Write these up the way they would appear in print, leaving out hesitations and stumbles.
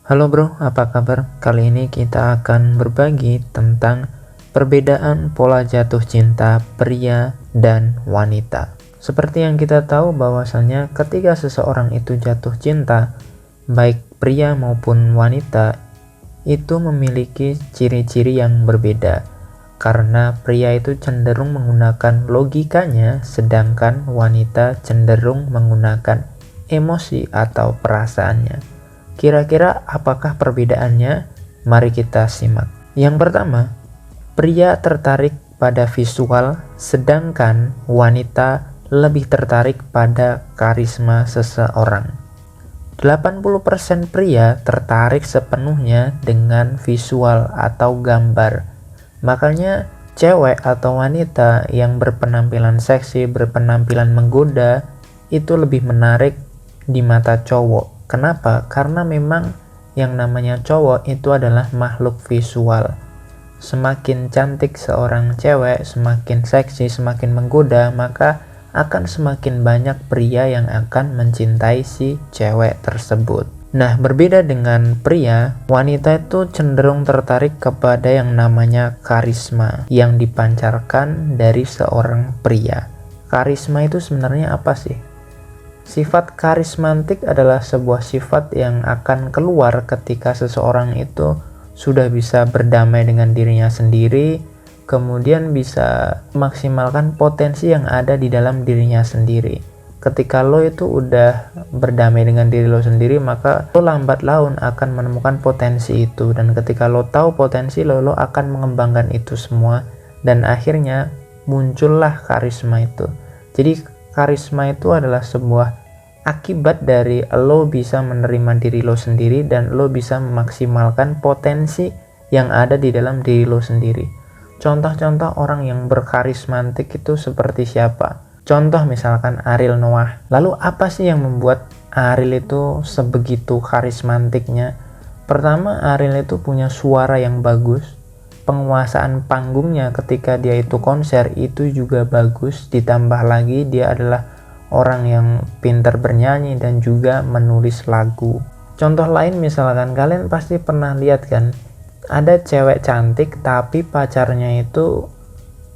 Halo bro, apa kabar? Kali ini kita akan berbagi tentang perbedaan pola jatuh cinta pria dan wanita. Seperti yang kita tahu bahwasanya ketika seseorang itu jatuh cinta, baik pria maupun wanita itu memiliki ciri-ciri yang berbeda. Karena pria itu cenderung menggunakan logikanya, sedangkan wanita cenderung menggunakan emosi atau perasaannya. Kira-kira apakah perbedaannya? Mari kita simak. Yang pertama, pria tertarik pada visual, sedangkan wanita lebih tertarik pada karisma seseorang. 80% pria tertarik sepenuhnya dengan visual atau gambar. Makanya cewek atau wanita yang berpenampilan seksi, berpenampilan menggoda itu lebih menarik di mata cowok. Kenapa? Karena memang yang namanya cowok itu adalah makhluk visual. Semakin cantik seorang cewek, semakin seksi, semakin menggoda, maka akan semakin banyak pria yang akan mencintai si cewek tersebut. Nah, berbeda dengan pria, wanita itu cenderung tertarik kepada yang namanya karisma yang dipancarkan dari seorang pria. Karisma itu sebenarnya apa sih? Sifat karismatik adalah sebuah sifat yang akan keluar ketika seseorang itu sudah bisa berdamai dengan dirinya sendiri, kemudian bisa maksimalkan potensi yang ada di dalam dirinya sendiri. Ketika lo itu udah berdamai dengan diri lo sendiri, maka lo lambat laun akan menemukan potensi itu, dan ketika lo tahu potensi lo akan mengembangkan itu semua, dan akhirnya muncullah karisma itu. Jadi karisma itu adalah sebuah akibat dari lo bisa menerima diri lo sendiri dan lo bisa memaksimalkan potensi yang ada di dalam diri lo sendiri. Contoh-contoh orang yang berkarismatik itu seperti siapa? Contoh misalkan Ariel Noah. Lalu apa sih yang membuat Ariel itu sebegitu karismatiknya? Pertama, Ariel itu punya suara yang bagus. Penguasaan panggungnya ketika dia itu konser itu juga bagus. Ditambah lagi dia adalah orang yang pintar bernyanyi dan juga menulis lagu. Contoh lain misalkan kalian pasti pernah lihat kan, ada cewek cantik tapi pacarnya itu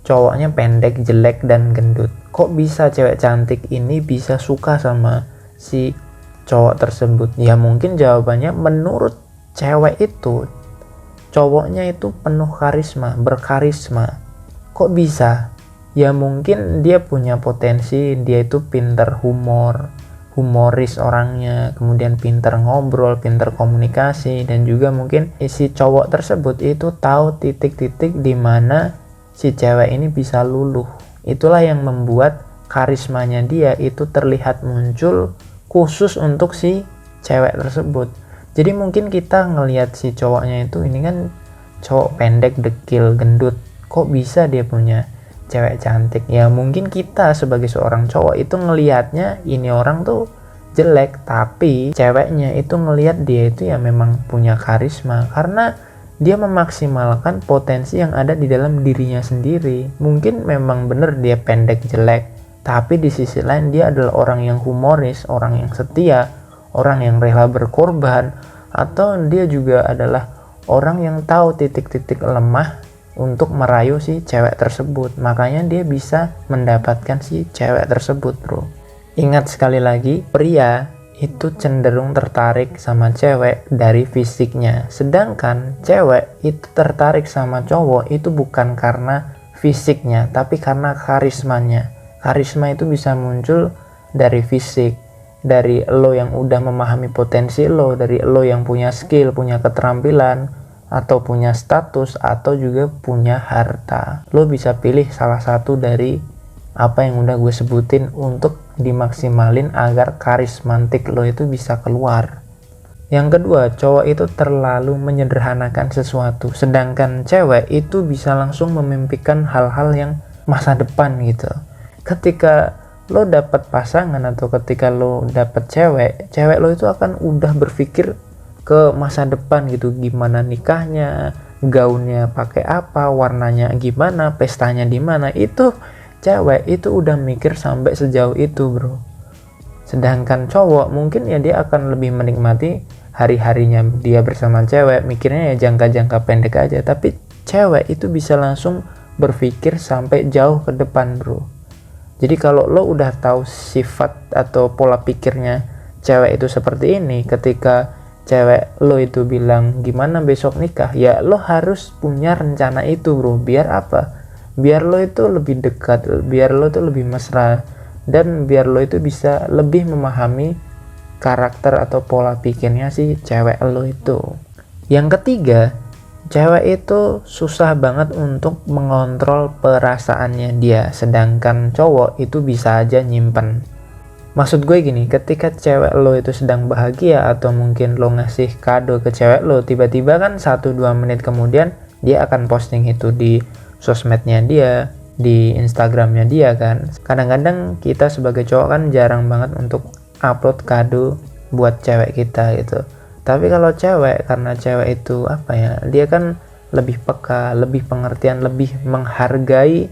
cowoknya pendek, jelek, dan gendut. Kok bisa cewek cantik ini bisa suka sama si cowok tersebut? Ya mungkin jawabannya menurut cewek itu cowoknya itu penuh karisma, berkarisma. Kok bisa? Ya mungkin dia punya potensi, dia itu pintar humoris orangnya, kemudian pintar ngobrol, pintar komunikasi, dan juga mungkin si cowok tersebut itu tahu titik-titik di mana si cewek ini bisa luluh. Itulah yang membuat karismanya dia itu terlihat muncul khusus untuk si cewek tersebut. Jadi mungkin kita ngelihat si cowoknya itu, ini kan cowok pendek, dekil, gendut, kok bisa dia punya cewek cantik? Ya mungkin kita sebagai seorang cowok itu ngelihatnya ini orang tuh jelek, tapi ceweknya itu ngelihat dia itu ya memang punya karisma karena dia memaksimalkan potensi yang ada di dalam dirinya sendiri. Mungkin memang benar dia pendek, jelek, tapi di sisi lain dia adalah orang yang humoris, orang yang setia, orang yang rela berkorban, atau dia juga adalah orang yang tahu titik-titik lemah untuk merayu si cewek tersebut. Makanya dia bisa mendapatkan si cewek tersebut, bro. Ingat sekali lagi, pria itu cenderung tertarik sama cewek dari fisiknya, sedangkan cewek itu tertarik sama cowok itu bukan karena fisiknya tapi karena karismanya. Karisma itu bisa muncul dari fisik, dari lo yang udah memahami potensi lo, dari lo yang punya skill, punya keterampilan, atau punya status, atau juga punya harta. Lo bisa pilih salah satu dari apa yang udah gue sebutin untuk dimaksimalin agar karismatik lo itu bisa keluar. Yang kedua, cowok itu terlalu menyederhanakan sesuatu, sedangkan cewek itu bisa langsung memimpikan hal-hal yang masa depan gitu. Ketika lo dapat pasangan atau ketika lo dapat cewek lo itu akan udah berpikir ke masa depan gitu, gimana nikahnya, gaunnya pakai apa, warnanya gimana, pestanya di mana. Itu cewek itu udah mikir sampai sejauh itu, bro. Sedangkan cowok mungkin ya dia akan lebih menikmati hari-harinya dia bersama cewek, mikirnya ya jangka-jangka pendek aja. Tapi cewek itu bisa langsung berpikir sampai jauh ke depan, bro. Jadi kalau lo udah tahu sifat atau pola pikirnya cewek itu seperti ini, ketika cewek lo itu bilang gimana besok nikah, ya lo harus punya rencana itu, bro. Biar apa? Biar lo itu lebih dekat, biar lo itu lebih mesra, dan biar lo itu bisa lebih memahami karakter atau pola pikirnya si cewek lo itu. Yang ketiga, cewek itu susah banget untuk mengontrol perasaannya dia, sedangkan cowok itu bisa aja nyimpen. Maksud gue gini, ketika cewek lo itu sedang bahagia atau mungkin lo ngasih kado ke cewek lo, tiba-tiba kan 1-2 menit kemudian dia akan posting itu di sosmednya dia, di Instagramnya dia kan. Kadang-kadang kita sebagai cowok kan jarang banget untuk upload kado buat cewek kita gitu. Tapi kalau cewek, karena cewek itu apa ya, dia kan lebih peka, lebih pengertian, lebih menghargai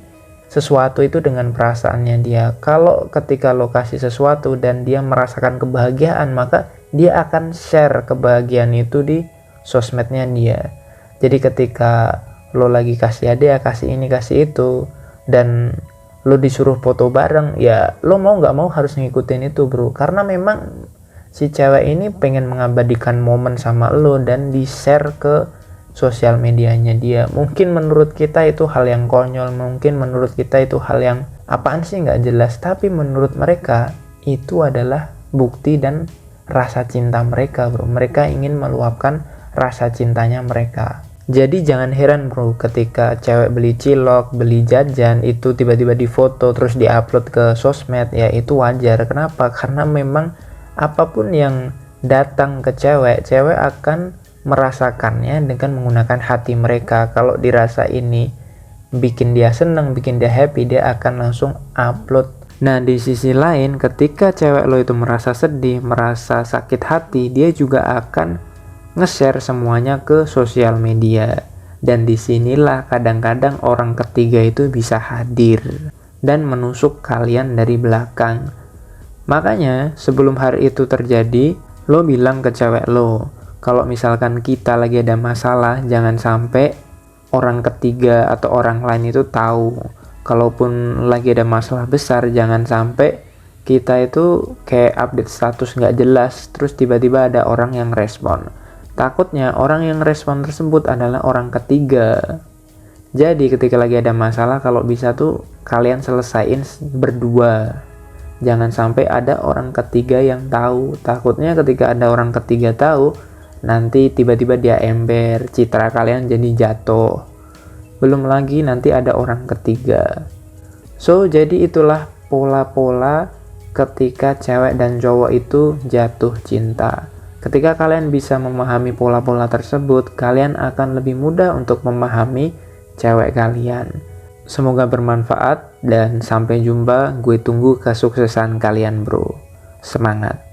sesuatu itu dengan perasaannya dia. Kalau ketika lo kasih sesuatu dan dia merasakan kebahagiaan, maka dia akan share kebahagiaan itu di sosmednya dia. Jadi ketika lo lagi kasih hadiah, kasih ini, kasih itu, dan lo disuruh foto bareng, ya lo mau nggak mau harus ngikutin itu, bro. Karena memang si cewek ini pengen mengabadikan momen sama lo dan di share ke sosial medianya dia. Mungkin menurut kita itu hal yang konyol, mungkin menurut kita itu hal yang apaan sih nggak jelas, tapi menurut mereka itu adalah bukti dan rasa cinta mereka, bro. Mereka ingin meluapkan rasa cintanya mereka. Jadi jangan heran, bro, ketika cewek beli cilok, beli jajan itu tiba-tiba difoto terus diupload ke sosmed, ya itu wajar. Kenapa? Karena memang apapun yang datang ke cewek, cewek akan merasakannya dengan menggunakan hati mereka. Kalau dirasa ini bikin dia senang, bikin dia happy, dia akan langsung upload. Nah, di sisi lain, ketika cewek lo itu merasa sedih, merasa sakit hati, dia juga akan nge-share semuanya ke sosial media. Dan disinilah kadang-kadang orang ketiga itu bisa hadir dan menusuk kalian dari belakang. Makanya sebelum hari itu terjadi, lo bilang ke cewek lo, kalau misalkan kita lagi ada masalah, jangan sampai orang ketiga atau orang lain itu tahu. Kalaupun lagi ada masalah besar, jangan sampai kita itu kayak update status nggak jelas, terus tiba-tiba ada orang yang respon. Takutnya orang yang respon tersebut adalah orang ketiga. Jadi ketika lagi ada masalah, kalau bisa tuh kalian selesain berdua. Jangan sampai ada orang ketiga yang tahu. Takutnya ketika ada orang ketiga tahu, nanti tiba-tiba dia ember, citra kalian jadi jatuh. Belum lagi nanti ada orang ketiga. So, jadi itulah pola-pola ketika cewek dan cowok itu jatuh cinta. Ketika kalian bisa memahami pola-pola tersebut, kalian akan lebih mudah untuk memahami cewek kalian. Semoga bermanfaat dan sampai jumpa. Gue tunggu kesuksesan kalian, bro. Semangat!